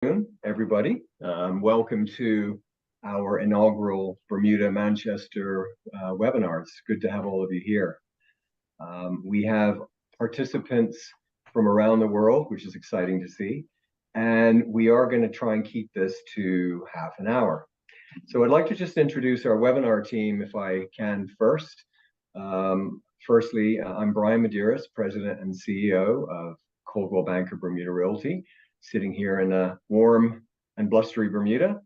Everybody. Welcome to our inaugural Bermuda Manchester webinar. It's good to have all of you here. We have participants from around the world, which is exciting to see. And we are going to try and keep this to half an hour. So I'd like to just introduce our webinar team if I can first. Firstly, I'm Brian Medeiros, President and CEO of Coldwell Banker Bermuda Realty, sitting here in a warm and blustery Bermuda.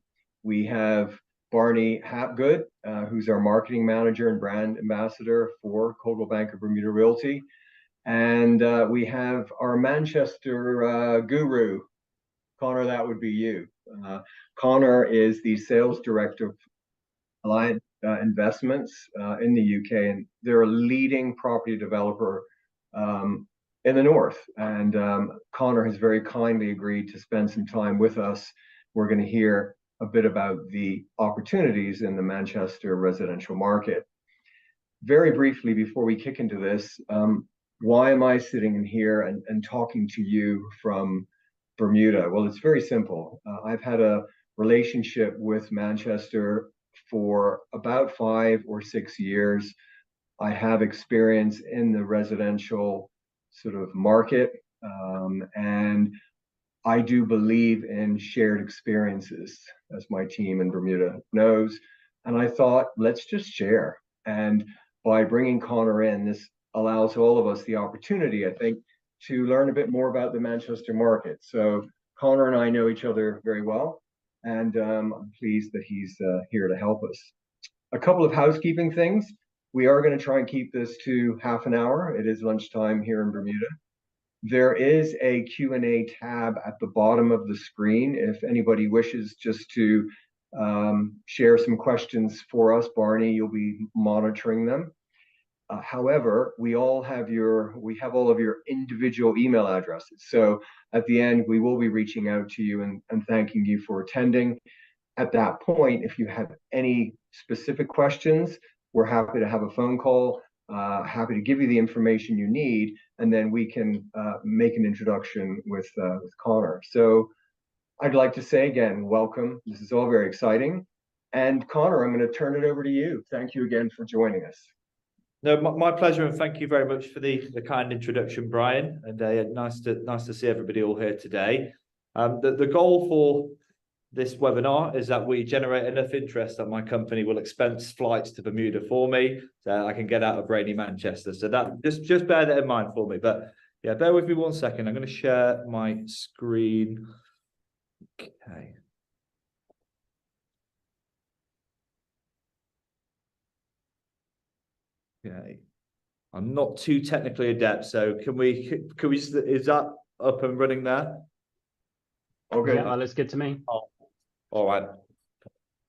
We have Barney Hapgood, who's our marketing manager and brand ambassador for Coldwell Banker Bermuda Realty. And we have our Manchester guru, Conor, that would be you. Conor is the sales director of Alliance Investments in the UK, and they're a leading property developer in the north. And Conor has very kindly agreed to spend some time with us. We're going to hear a bit about the opportunities in the Manchester residential market. Very briefly, before we kick into this, why am I sitting in here and talking to you from Bermuda? Well, it's very simple. I've had a relationship with Manchester for about 5 or 6 years. I have experience in the residential sort of market, and I do believe in shared experiences, as my team in Bermuda knows. And I thought, let's just share. And by bringing Conor in, this allows all of us the opportunity, I think, to learn a bit more about the Manchester market. So Conor and I know each other very well, and I'm pleased that he's here to help us. A couple of housekeeping things. We are going to try and keep this to half an hour. It is lunchtime here in Bermuda. There is a Q&A tab at the bottom of the screen. If anybody wishes just to share some questions for us, Barney, you'll be monitoring them. However, we have all of your individual email addresses. So at the end, we will be reaching out to you and thanking you for attending. At that point, if you have any specific questions, we're happy to have a phone call, happy to give you the information you need, and then we can make an introduction with Conor. So I'd like to say again, welcome. This is all very exciting. And Conor, I'm going to turn it over to you. Thank you again for joining us. No, my pleasure, and thank you very much for the kind introduction, Brian. And nice to see everybody all here today. The goal for this webinar is that we generate enough interest that my company will expense flights to Bermuda for me, so I can get out of rainy Manchester. So that just bear that in mind for me. But yeah, bear with me 1 second. I'm going to share my screen. Okay. Okay. I'm not too technically adept, so can we is that up and running there? Okay. Yeah, looks good to me. Oh, all right.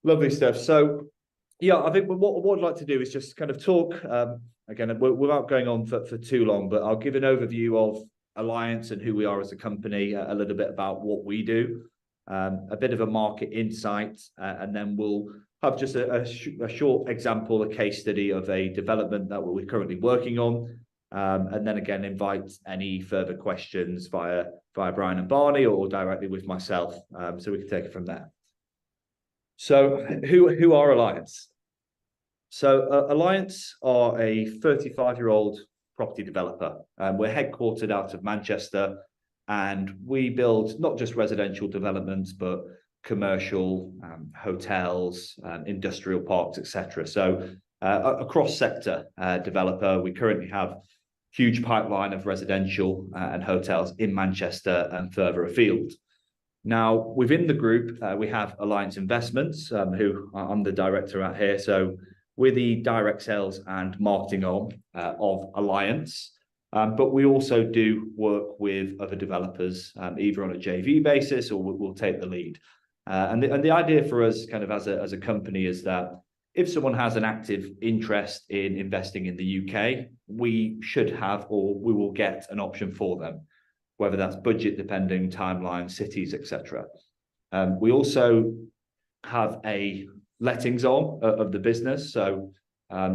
Lovely stuff. So yeah, I think what I'd like to do is just kind of talk again without going on for too long, but I'll give an overview of Alliance and who we are as a company, a little bit about what we do, a bit of a market insight, and then we'll have just a short example, a case study of a development that we're currently working on, and then again invite any further questions via Brian and Barney or directly with myself, so we can take it from there. So who are Alliance? So Alliance are a 35-year-old property developer. We're headquartered out of Manchester, and we build not just residential developments, but commercial, hotels, industrial parks, etc. So a cross-sector developer. We currently have huge pipeline of residential and hotels in Manchester and further afield. Now, within the group, we have Alliance Investments, who I'm the director at here. So we're the direct sales and marketing arm of Alliance. But we also do work with other developers, either on a JV basis or we'll take the lead. And the idea for us kind of as a company is that if someone has an active interest in investing in the UK, we should have, or we will get an option for them, whether that's budget depending, timeline, cities, etc. We also have a lettings arm of the business. So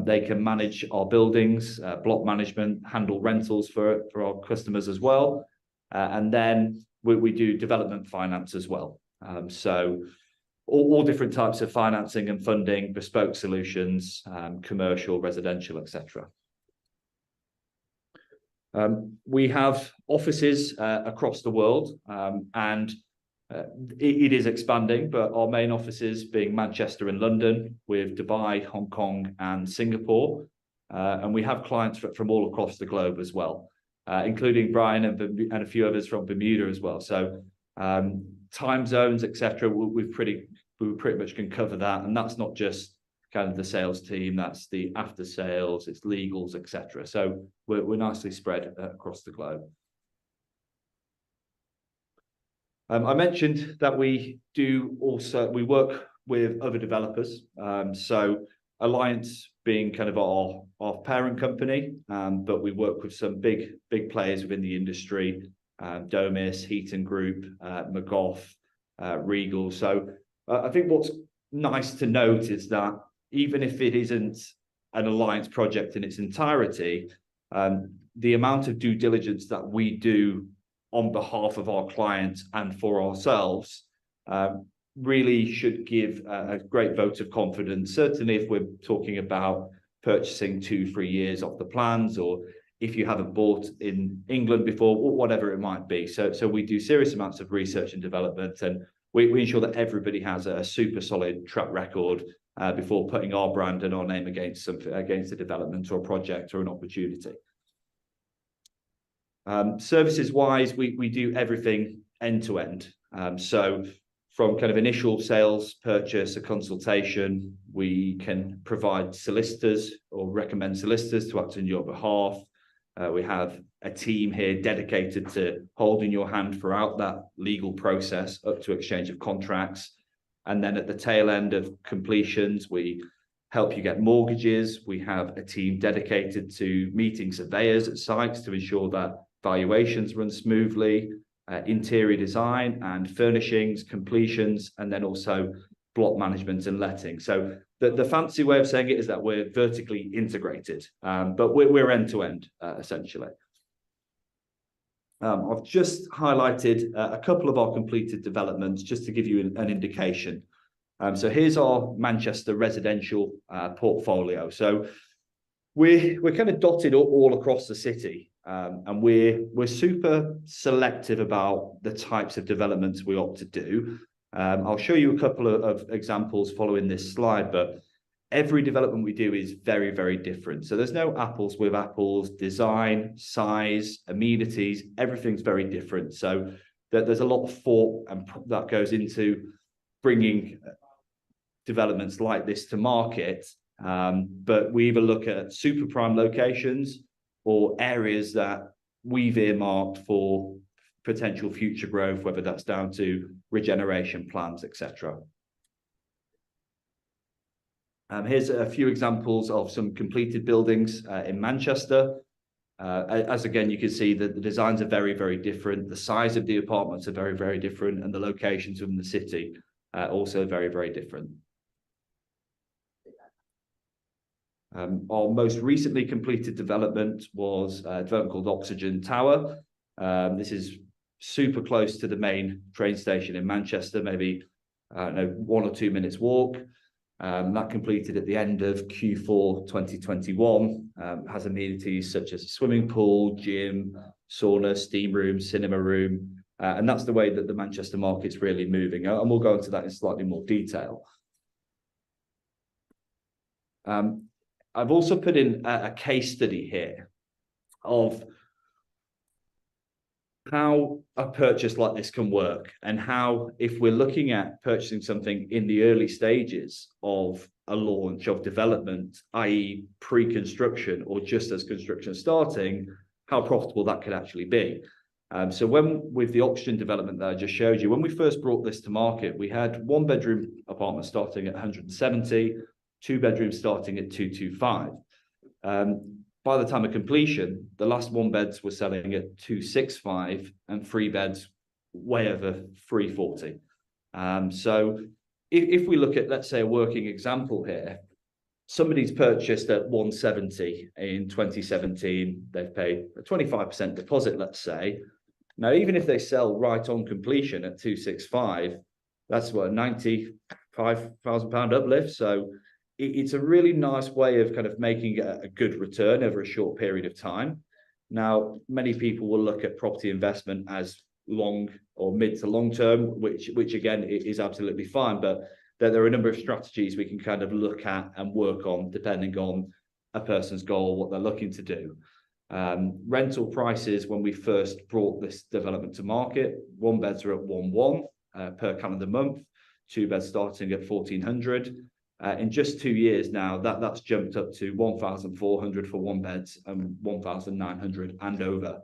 they can manage our buildings, block management, handle rentals for our customers as well. And then we do development finance as well. So all different types of financing and funding, bespoke solutions, commercial, residential, etc. We have offices across the world, and it is expanding, but our main offices being Manchester and London, with Dubai, Hong Kong, and Singapore. And we have clients from all across the globe as well, including Brian and a few others from Bermuda as well. So time zones, etc. We pretty much can cover that, and that's not just kind of the sales team, that's the after sales, it's legals, etc. So we're nicely spread across the globe. I mentioned that we work with other developers. So Alliance being kind of our parent company, but we work with some big players within the industry, Domus, Heaton Group, McGough, Regal. So I think what's nice to note is that even if it isn't an Alliance project in its entirety, the amount of due diligence that we do on behalf of our clients and for ourselves really should give a great vote of confidence, certainly if we're talking about purchasing 2-3 years off the plans, or if you haven't bought in England before, or whatever it might be. So we do serious amounts of research and development, and we ensure that everybody has a super solid track record before putting our brand and our name against a development or a project or an opportunity. Services wise, we do everything end to end. So from kind of initial sales, purchase, a consultation, we can provide solicitors or recommend solicitors to act on your behalf. We have a team here dedicated to holding your hand throughout that legal process up to exchange of contracts. And then at the tail end of completions, we help you get mortgages. We have a team dedicated to meeting surveyors at sites to ensure that valuations run smoothly, interior design and furnishings, completions, and then also block management and letting. So the fancy way of saying it is that we're vertically integrated, but we're end to end, essentially. I've just highlighted a couple of our completed developments just to give you an indication. So here's our Manchester residential portfolio. So we're kind of dotted all across the city, and we're super selective about the types of developments we opt to do. I'll show you a couple of examples following this slide, but every development we do is very, very different. So there's no apples with apples. Design, size, amenities, everything's very different. So there's a lot of thought that goes into bringing developments like this to market. But we either look at super prime locations or areas that we've earmarked for potential future growth, whether that's down to regeneration plans, etc. Here's a few examples of some completed buildings in Manchester. As again, you can see that the designs are very, very different. The size of the apartments are very, very different, and the locations within the city also very, very different. Our most recently completed development was a development called Oxygen Tower. This is super close to the main train station in Manchester, maybe 1 or 2 minutes walk. That completed at the end of Q4 2021, has amenities such as a swimming pool, gym, sauna, steam room, cinema room, and that's the way that the Manchester market's really moving, and we'll go into that in slightly more detail. I've also put in a case study here of how a purchase like this can work, and how, if we're looking at purchasing something in the early stages of a launch of development, i.e. pre-construction or just as construction starting, how profitable that could actually be. So with the Oxygen development that I just showed you, when we first brought this to market, we had 1-bedroom apartments starting at 170, 2 bedrooms starting at 225. By the time of completion, the last 1 beds were selling at 265 and 3 beds way over 340. So if we look at, let's say, a working example here, somebody's purchased at 170 in 2017, they've paid a 25% deposit, let's say. Now, even if they sell right on completion at 265, that's what, £95,000 uplift. So it's a really nice way of kind of making a good return over a short period of time. Now, many people will look at property investment as long or mid to long term, which again is absolutely fine. But there are a number of strategies we can kind of look at and work on depending on a person's goal, what they're looking to do. Rental prices, when we first brought this development to market, 1 beds are at 1,100 per calendar month, 2 beds starting at 1,400. In just 2 years now, that's jumped up to 1,400 for 1 beds and 1,900 and over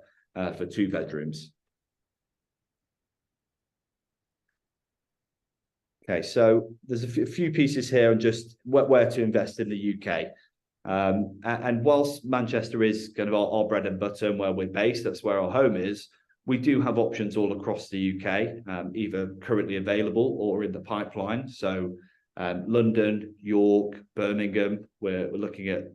for 2 bedrooms. Okay, so there's a few pieces here on just where to invest in the UK. And whilst Manchester is kind of our bread and butter and where we're based, that's where our home is, we do have options all across the UK, either currently available or in the pipeline. So London, York, Birmingham, we're looking at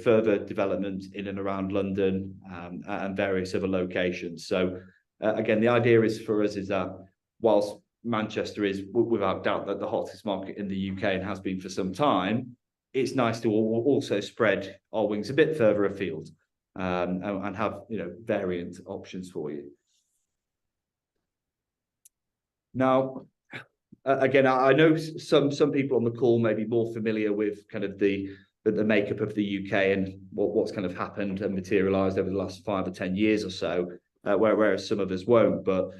further development in and around London and various other locations. So again, the idea is for us is that whilst Manchester is without doubt that the hottest market in the UK and has been for some time, it's nice to also spread our wings a bit further afield and have variant options for you. Now, again, I know some people on the call may be more familiar with kind of the makeup of the UK and what's kind of happened and materialised over the last 5 or 10 years or so, whereas some of us won't. But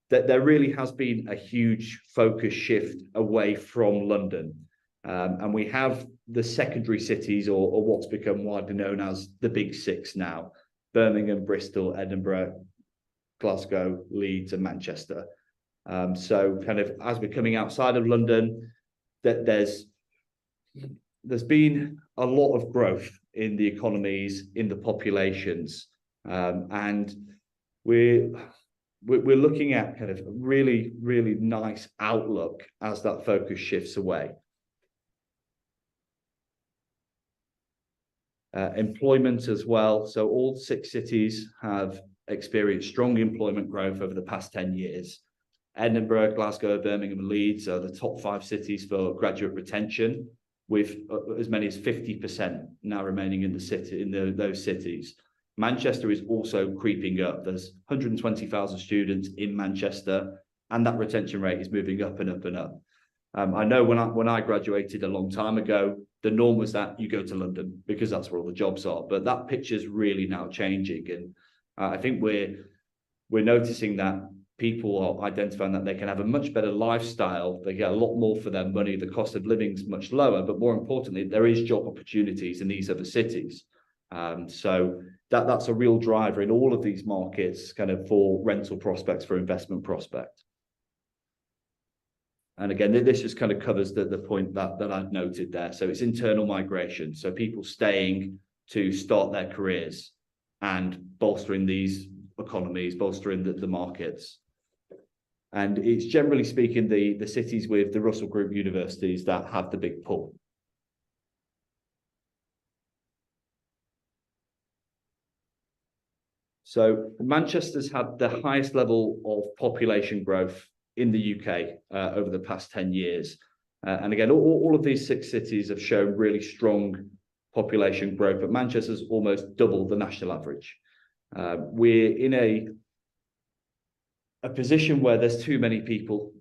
there really has been a huge focus shift away from London. And we have the secondary cities or what's become widely known as the Big Six now: Birmingham, Bristol, Edinburgh, Glasgow, Leeds and Manchester. So kind of as we're coming outside of London, there's been a lot of growth in the economies, in the populations, and we're looking at kind of really, really nice outlook as that focus shifts away. Employment as well. So all 6 cities have experienced strong employment growth over the past 10 years. Edinburgh, Glasgow, Birmingham and Leeds are the top 5 cities for graduate retention, with as many as 50% now remaining in the city those cities. Manchester is also creeping up. There's 120,000 students in Manchester, and that retention rate is moving up and up and up. I know when I graduated a long time ago, the norm was that you go to London because that's where all the jobs are. But that picture's really now changing, and I think we're noticing that people are identifying that they can have a much better lifestyle. They get a lot more for their money. The cost of living is much lower, but more importantly, there is job opportunities in these other cities. So that's a real driver in all of these markets, kind of for rental prospects, for investment prospects. And again, this just kind of covers the point that I've noted there. So it's internal migration. So people staying to start their careers and bolstering these economies, bolstering the markets. And it's generally speaking the cities with the Russell Group universities that have the big pull. So Manchester's had the highest level of population growth in the UK over the past 10 years. And again, all of these 6 cities have shown really strong population growth, but Manchester's almost double the national average. We're in a position where there's too many people.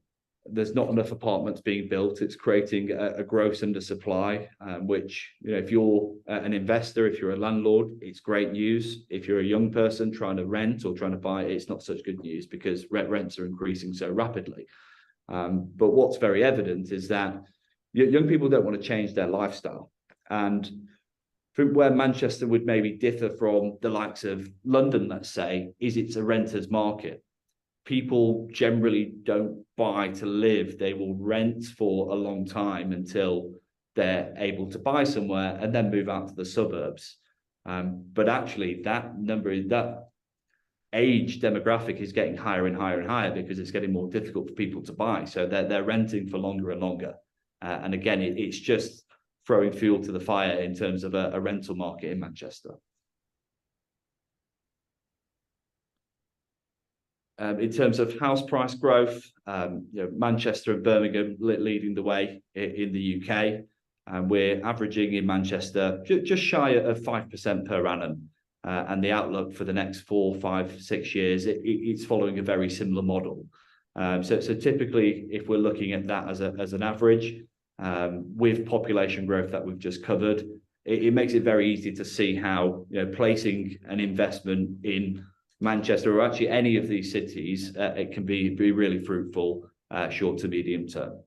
There's not enough apartments being built. It's creating a gross undersupply, which, if you're an investor, if you're a landlord, it's great news. If you're a young person trying to rent or trying to buy, it's not such good news because rents are increasing so rapidly. But what's very evident is that young people don't want to change their lifestyle. And from where Manchester would maybe differ from the likes of London, let's say, is it's a renter's market. People generally don't buy to live. They will rent for a long time until they're able to buy somewhere and then move out to the suburbs. But actually that age demographic is getting higher and higher and higher because it's getting more difficult for people to buy. So they're renting for longer and longer. And again, it's just throwing fuel to the fire in terms of a rental market in Manchester. In terms of house price growth, Manchester and Birmingham leading the way in the UK. And we're averaging in Manchester just shy of 5% per annum. And the outlook for the next 4, 5, 6 years, it's following a very similar model. So typically, if we're looking at that as an average, with population growth that we've just covered, it makes it very easy to see how placing an investment in Manchester or actually any of these cities, it can be really fruitful short to medium term.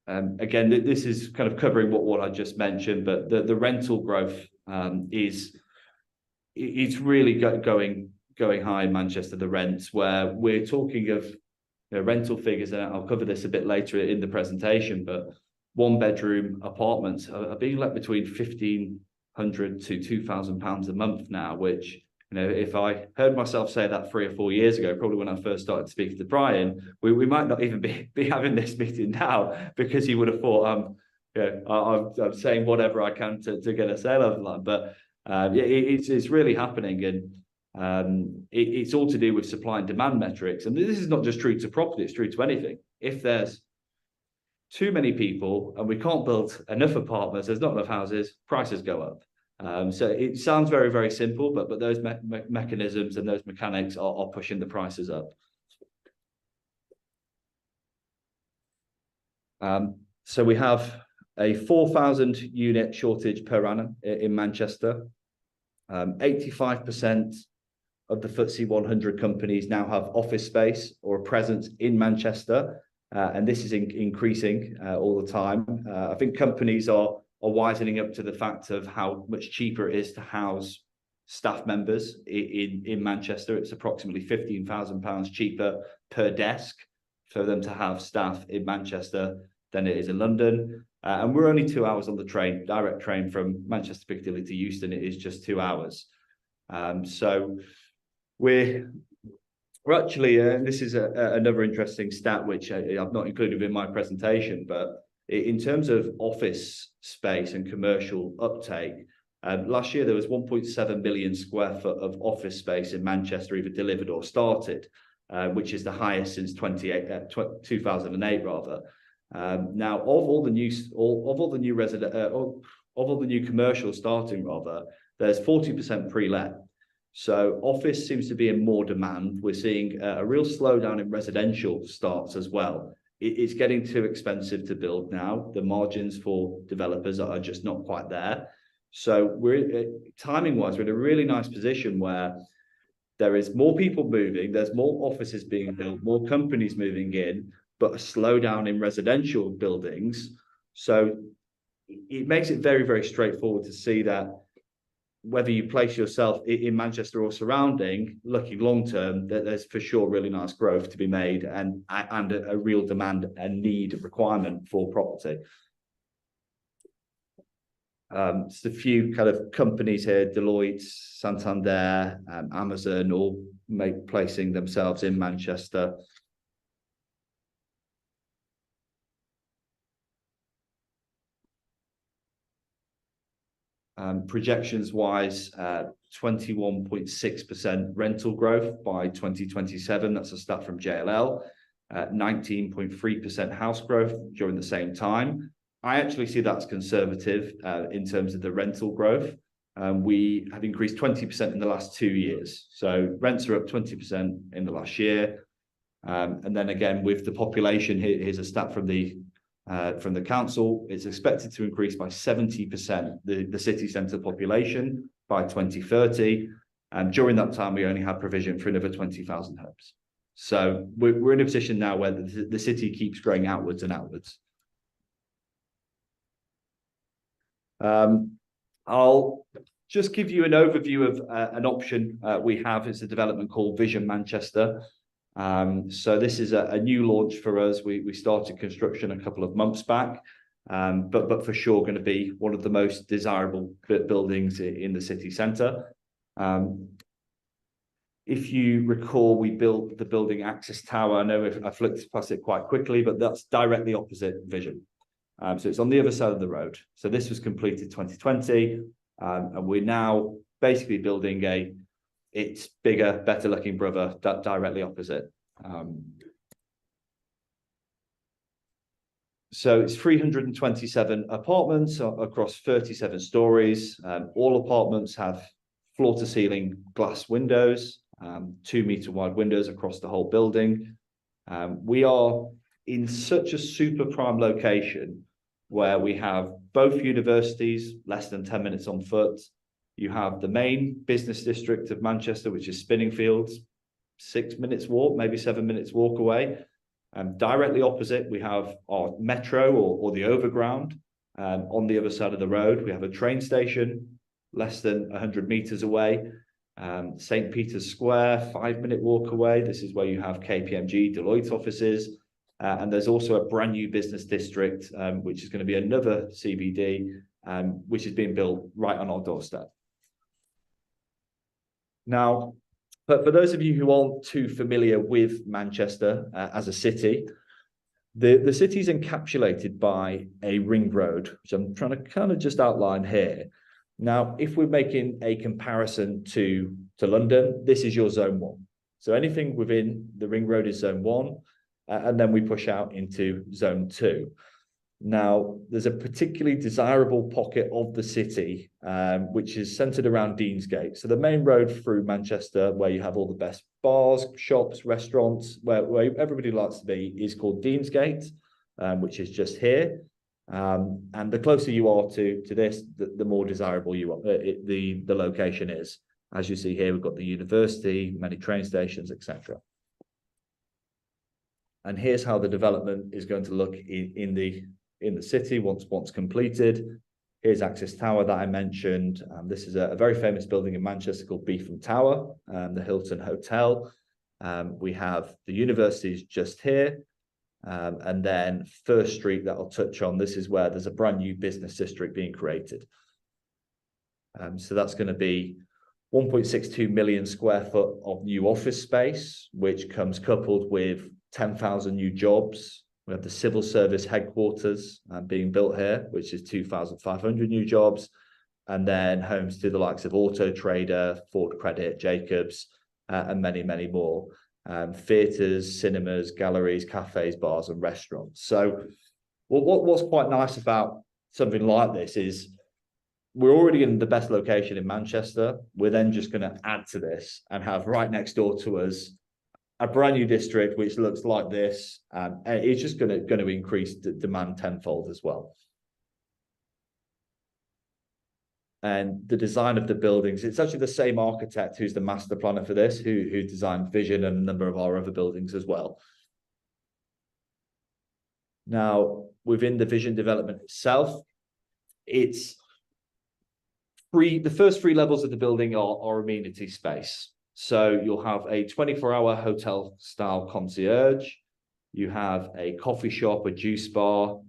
Again, this is kind of covering what I just mentioned, but the rental growth it's really going high in Manchester. The rents, where we're talking of rental figures, and I'll cover this a bit later in the presentation, but 1-bedroom apartments are being let between £1,500 to £2,000 a month now, which, if I heard myself say that 3 or 4 years ago, probably when I first started speaking to Brian, we might not even be having this meeting now, because he would have thought I'm saying whatever I can to get a sale over the line. But it's really happening, and it's all to do with supply and demand metrics. And this is not just true to property, it's true to anything. If there's too many people and we can't build enough apartments, there's not enough houses, prices go up. So it sounds very, very simple, but those mechanisms and those mechanics are pushing the prices up. So we have a 4,000 unit shortage per annum in Manchester. 85% of the FTSE 100 companies now have office space or a presence in Manchester, and this is increasing all the time. I think companies are wisening up to the fact of how much cheaper it is to house staff members in Manchester. It's approximately £15,000 cheaper per desk for them to have staff in Manchester than it is in London. And we're only 2 hours on the train, direct train from Manchester Piccadilly to Euston. It is just 2 hours. So we're actually, this is another interesting stat, which I've not included in my presentation, but in terms of office space and commercial uptake, last year there was 1.7 million square foot of office space in Manchester either delivered or started, which is the highest since 2008 rather. Now, of all the new commercial starting rather, there's 40% pre-let. So office seems to be in more demand. We're seeing a real slowdown in residential starts as well. It's getting too expensive to build now. The margins for developers are just not quite there. So we're timing-wise, we're in a really nice position where there is more people moving, there's more offices being built, more companies moving in, but a slowdown in residential buildings. So it makes it very, very straightforward to see that whether you place yourself in Manchester or surrounding, looking long term, that there's for sure really nice growth to be made and a real demand and need requirement for property. Just a few kind of companies here: Deloitte, Santander, Amazon, all placing themselves in Manchester. Projections wise, 21.6% rental growth by 2027. That's a stat from JLL. 19.3% house growth during the same time. I actually see that's conservative in terms of the rental growth. We have increased 20% in the last 2 years. So rents are up 20% in the last year. And then again, with the population, here's a stat from the council. It's expected to increase by 70%, the city centre population by 2030. And during that time, we only have provision for another 20,000 homes. So we're in a position now where the city keeps growing outwards and outwards. I'll just give you an overview of an option we have. It's a development called Vision Manchester. So this is a new launch for us. We started construction a couple of months back, but for sure going to be one of the most desirable buildings in the city centre. If you recall, we built the building Access Tower. I know I flicked past it quite quickly, but that's directly opposite Vision. So it's on the other side of the road. So this was completed 2020. And we're now basically building its bigger, better looking brother directly opposite. So it's 327 apartments across 37 stories. All apartments have floor to ceiling glass windows, 2-meter wide windows across the whole building. We are in such a super prime location where we have both universities, less than 10 minutes on foot. You have the main business district of Manchester, which is Spinningfields, 6 minutes walk, maybe 7 minutes walk away. Directly opposite, we have our metro or the overground. On the other side of the road, we have a train station less than 100 meters away. St. Peter's Square, 5-minute walk away. This is where you have KPMG, Deloitte offices. And there's also a brand new business district, which is going to be another CBD, which is being built right on our doorstep. Now, but for those of you who aren't too familiar with Manchester as a city, the city is encapsulated by a ring road, which I'm trying to kind of just outline here. Now, if we're making a comparison to London, this is your zone 1. So anything within the ring road is zone 1, and then we push out into zone 2. Now, there's a particularly desirable pocket of the city, which is centered around Deansgate. So the main road through Manchester, where you have all the best bars, shops, restaurants, where everybody likes to be, is called Deansgate, which is just here. And the closer you are to this, the more desirable you are, the location is. As you see here, we've got the university, many train stations, etc. And here's how the development is going to look in the city once completed. Here's Access Tower that I mentioned. This is a very famous building in Manchester called Beetham Tower, the Hilton Hotel. We have the universities just here. And then First Street that I'll touch on. This is where there's a brand new business district being created. So that's going to be 1.62 million square foot of new office space, which comes coupled with 10,000 new jobs. We have the civil service headquarters being built here, which is 2,500 new jobs. And then homes to the likes of Auto Trader, Ford Credit, Jacobs, and many, many more. Theatres, cinemas, galleries, cafes, bars, and restaurants. So what's quite nice about something like this is we're already in the best location in Manchester. We're then just going to add to this and have right next door to us a brand new district which looks like this. And it's just going to increase the demand tenfold as well. And the design of the buildings, it's actually the same architect who's the master planner for this, who designed Vision and a number of our other buildings as well. Now, within the Vision development itself, it's the first 3 levels of the building are amenity space. So you'll have a 24-hour hotel style concierge. You have a coffee shop, a juice bar,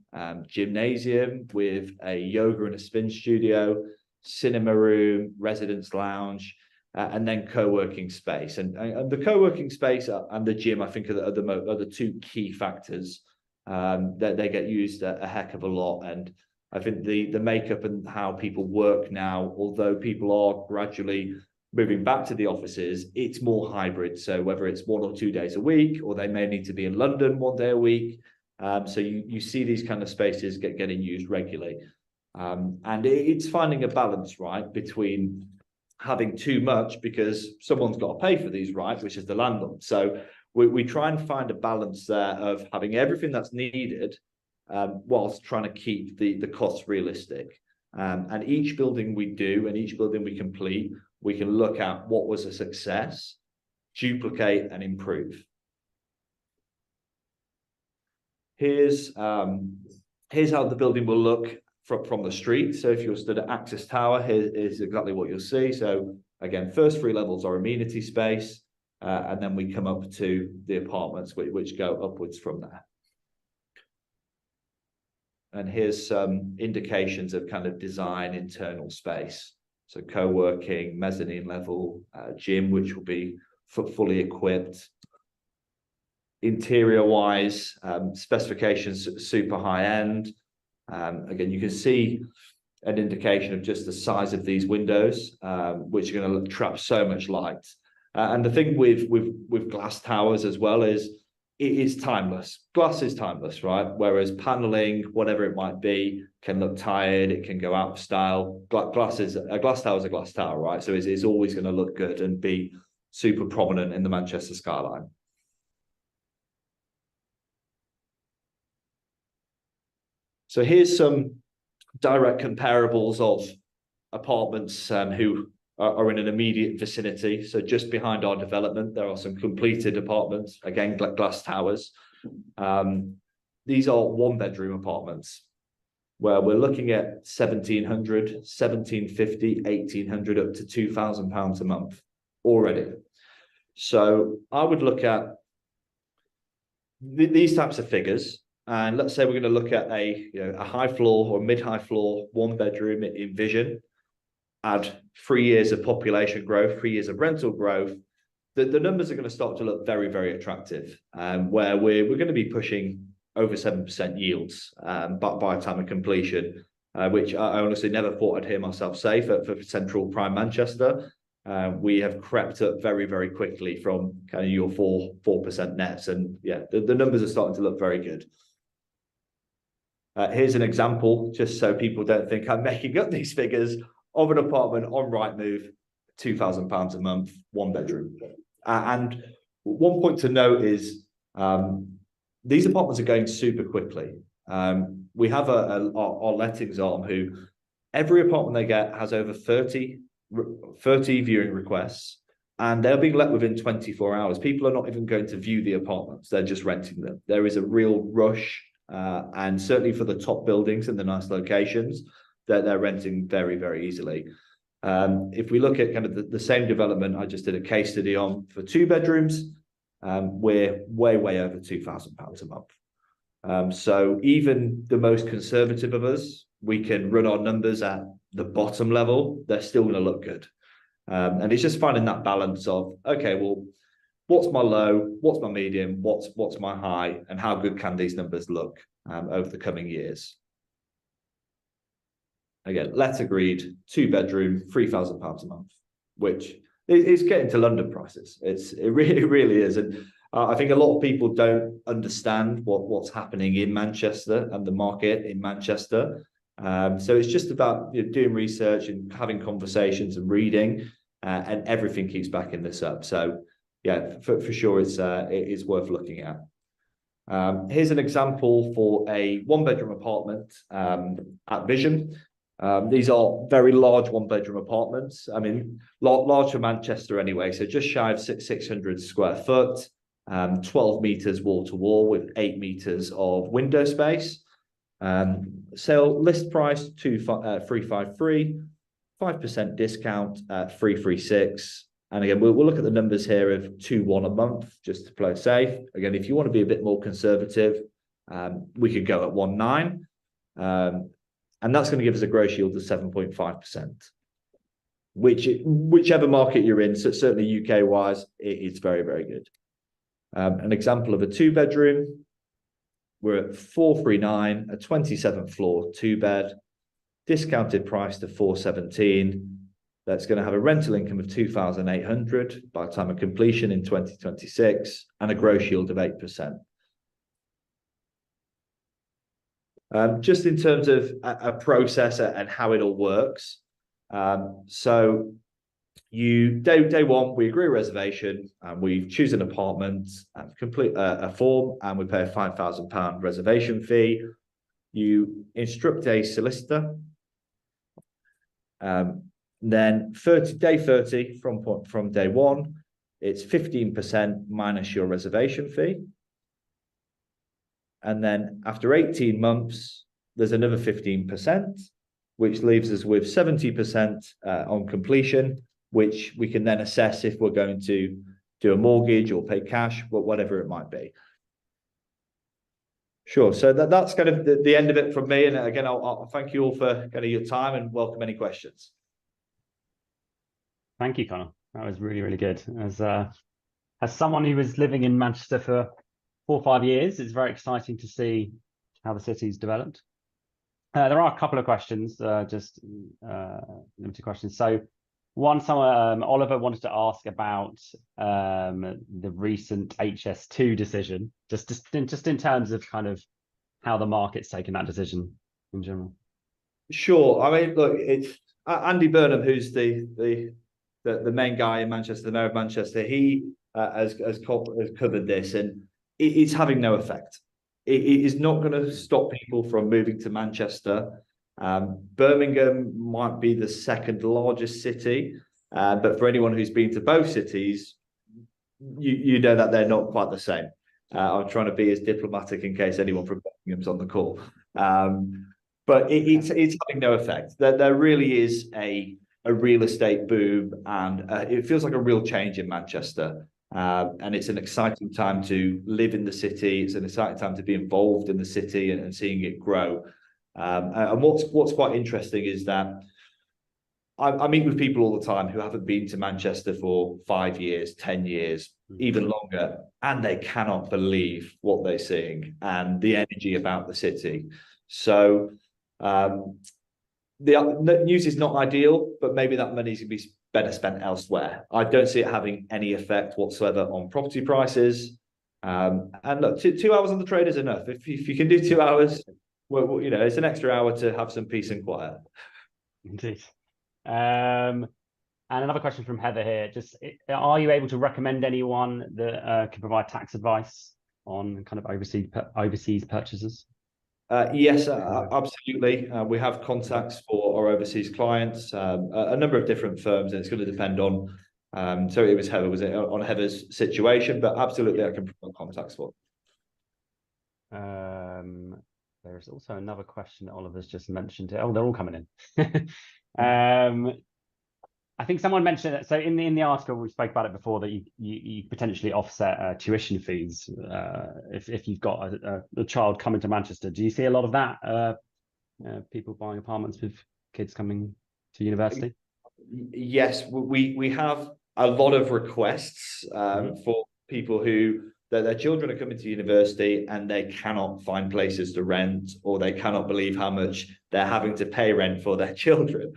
gymnasium with a yoga and a spin studio, cinema room, residence lounge, and then co-working space. And the co-working space and the gym, I think, are the 2 key factors that they get used a heck of a lot. And I think the makeup and how people work now, although people are gradually moving back to the offices, it's more hybrid. So whether it's 1 or 2 days a week, or they may need to be in London 1 day a week. So you see these kind of spaces getting used regularly. And it's finding a balance, right, between having too much because someone's got to pay for these, right, which is the landlord. So we try and find a balance there of having everything that's needed whilst trying to keep the costs realistic. And each building we do and each building we complete, we can look at what was a success, duplicate and improve. Here's how the building will look from the street. So if you're stood at Access Tower, here's exactly what you'll see. So again, first 3 levels are amenity space, and then we come up to the apartments which go upwards from there. And here's some indications of kind of design internal space. So co-working, mezzanine level, gym, which will be fully equipped. Interior-wise, specifications super high-end. Again, you can see an indication of just the size of these windows, which are going to trap so much light. And the thing with glass towers as well is it is timeless. Glass is timeless, right? Whereas paneling, whatever it might be, can look tired. It can go out of style. Glass tower is a glass tower, right? So it's always going to look good and be super prominent in the Manchester skyline. So here's some direct comparables of apartments who are in an immediate vicinity. So just behind our development, there are some completed apartments, again, glass towers. These are one-bedroom apartments where we're looking at 1,700, 1,750, 1,800 up to £2,000 a month already. So I would look at these types of figures. And let's say we're going to look at a high floor or mid-high floor, one bedroom in Vision, add 3 years of population growth, 3 years of rental growth, the numbers are going to start to look very, very attractive, where we're going to be pushing over 7% yields by the time of completion, which I honestly never thought I'd hear myself say for central prime Manchester. We have crept up very, very quickly from kind of your 4% nets. And yeah, the numbers are starting to look very good. Here's an example, just so people don't think I'm making up these figures, of an apartment on Rightmove, £2,000 a month, one bedroom. And one point to note is these apartments are going super quickly. We have our lettings arm who every apartment they get has over 30 viewing requests, and they're being let within 24 hours. People are not even going to view the apartments, they're just renting them. There is a real rush, and certainly for the top buildings and the nice locations, that they're renting very, very easily. If we look at kind of the same development I just did a case study on for 2 bedrooms, we're way over £2,000 a month. So even the most conservative of us, we can run our numbers at the bottom level, they're still going to look good. And it's just finding that balance of, okay, well, what's my low, what's my medium, what's my high, and how good can these numbers look over the coming years. Again, let's agreed, 2 bedroom, £3,000 a month, which is getting to London prices. It really is. And I think a lot of people don't understand what's happening in Manchester and the market in Manchester. So it's just about doing research and having conversations and reading, and everything keeps backing this up. So yeah, for sure, it is worth looking at. Here's an example for a 1-bedroom apartment at Vision. These are very large 1-bedroom apartments. I mean, large for Manchester anyway. So just shy of 600 square foot, 12 meters wall to wall with 8 meters of window space. Sale list price 353, 5% discount at 336. And again, we'll look at the numbers here of 2.1 a month just to play safe. Again, if you want to be a bit more conservative, we could go at 1.9. And that's going to give us a gross yield of 7.5%, whichever market you're in, so certainly UK-wise, it's very, very good. An example of a 2-bedroom, we're at 439, a 27th floor 2-bed, discounted price to 417. That's going to have a rental income of 2,800 by the time of completion in 2026, and a gross yield of 8%. Just in terms of a process and how it all works. So day one, we agree a reservation, and we choose an apartment, and complete a form, and we pay a £5,000 reservation fee. You instruct a solicitor. Then day 30 from day one, it's 15% minus your reservation fee. And then after 18 months, there's another 15%, which leaves us with 70% on completion, which we can then assess if we're going to do a mortgage or pay cash, whatever it might be. Sure. So that's kind of the end of it from me. And again, I'll thank you all for kind of your time and welcome any questions. Thank you, Conor. That was really, really good. As someone who was living in Manchester for 4 or 5 years, it's very exciting to see how the city's developed. There are a couple of questions, just limited questions. So one, Oliver wanted to ask about the recent HS2 decision, just in terms of kind of how the market's taken that decision in general. Sure. I mean, look, it's Andy Burnham, who's the main guy in Manchester, the mayor of Manchester. He has covered this, and it's having no effect. It is not going to stop people from moving to Manchester. Birmingham might be the second largest city, but for anyone who's been to both cities, you know that they're not quite the same. I'm trying to be as diplomatic in case anyone from Birmingham's on the call. But it's having no effect. There really is a real estate boom, and it feels like a real change in Manchester. And it's an exciting time to live in the city. It's an exciting time to be involved in the city and seeing it grow. And what's quite interesting is that I meet with people all the time who haven't been to Manchester for 5 years, 10 years, even longer, and they cannot believe what they're seeing and the energy about the city. So the news is not ideal, but maybe that money is going to be better spent elsewhere. I don't see it having any effect whatsoever on property prices. And look, 2 hours on the trade is enough. If you can do 2 hours, well, you know, it's an extra hour to have some peace and quiet. Indeed. And another question from Heather here. Just, are you able to recommend anyone that can provide tax advice on kind of overseas purchases? Yes, absolutely. We have contacts for our overseas clients, a number of different firms, and it's going to depend on. So it was Heather, was it on Heather's situation? But absolutely, I can provide contacts for. There's also another question that Oliver's just mentioned. Oh, they're all coming in. I think someone mentioned that. So in the article, we spoke about it before, that you potentially offset tuition fees if you've got a child coming to Manchester. Do you see a lot of that? People buying apartments with kids coming to university? Yes, we have a lot of requests for people who their children are coming to university and they cannot find places to rent, or they cannot believe how much they're having to pay rent for their children.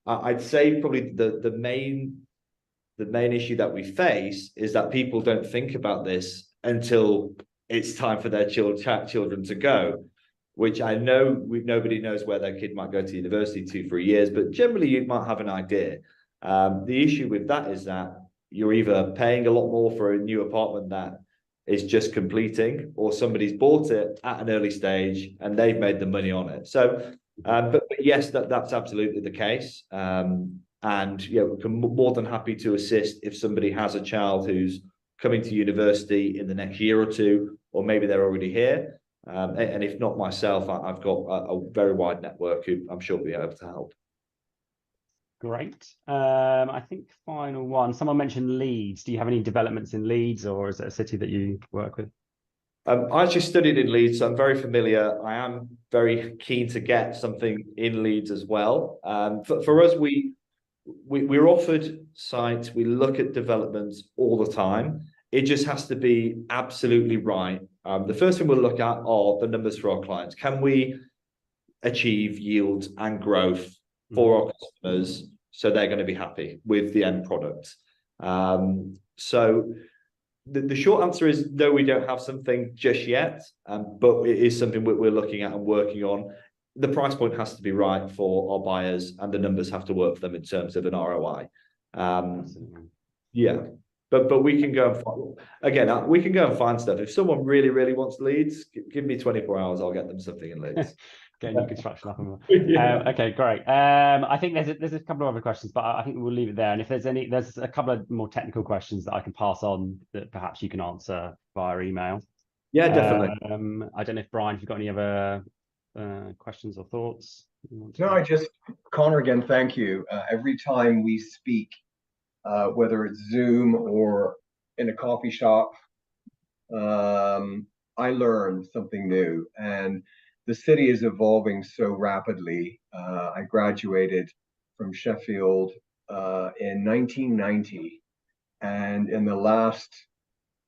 I'd say probably the main issue that we face is that people don't think about this until it's time for their children to go, which I know nobody knows where their kid might go to university 2-3 years, but generally you might have an idea. The issue with that is that you're either paying a lot more for a new apartment that is just completing, or somebody's bought it at an early stage and they've made the money on it. So, but yes, that's absolutely the case. And yeah, we're more than happy to assist if somebody has a child who's coming to university in the next year or two, or maybe they're already here. And if not myself, I've got a very wide network who I'm sure will be able to help. Great. I think final one. Someone mentioned Leeds. Do you have any developments in Leeds, or is it a city that you work with? I actually studied in Leeds, so I'm very familiar. I am very keen to get something in Leeds as well. For us, we're offered sites. We look at developments all the time. It just has to be absolutely right. The first thing we'll look at are the numbers for our clients. Can we achieve yield and growth for our customers so they're going to be happy with the end product? So the short answer is no, we don't have something just yet, but it is something we're looking at and working on. The price point has to be right for our buyers, and the numbers have to work for them in terms of an ROI. Yeah, but we can go and find, again, we can go and find stuff. If someone really, really wants Leeds, give me 24 hours, I'll get them something in Leeds. Getting new construction up and yeah. Okay, great. I think there's a couple of other questions, but I think we'll leave it there. And if there's a couple of more technical questions that I can pass on that perhaps you can answer via email. Yeah, definitely. I don't know if Brian, if you've got any other questions or thoughts. No, Conor, again, thank you. Every time we speak, whether it's Zoom or in a coffee shop, I learn something new, and the city is evolving so rapidly. I graduated from Sheffield in 1990, and in the last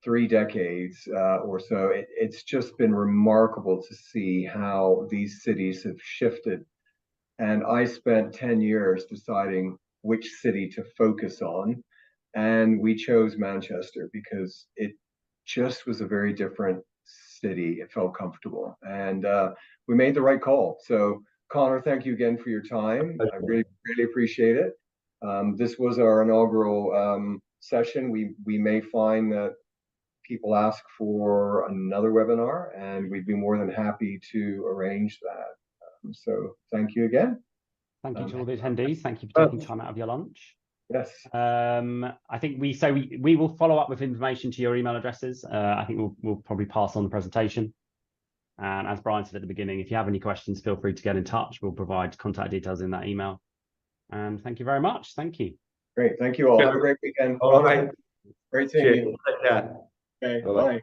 3 decades or so, it's just been remarkable to see how these cities have shifted. And I spent 10 years deciding which city to focus on. And we chose Manchester because it just was a very different city. It felt comfortable. And we made the right call. So, Conor, thank you again for your time. I really, really appreciate it. This was our inaugural session. We may find that people ask for another webinar, and we'd be more than happy to arrange that. So thank you again. Thank you to all the attendees. Thank you for taking time out of your lunch. Yes. I think we will follow up with information to your email addresses. I think we'll probably pass on the presentation. And as Brian said at the beginning, if you have any questions, feel free to get in touch. We'll provide contact details in that email. And thank you very much. Thank you. Great. Thank you all. Have a great weekend. All right. Great seeing you. Yeah. Okay. Bye-bye. Bye.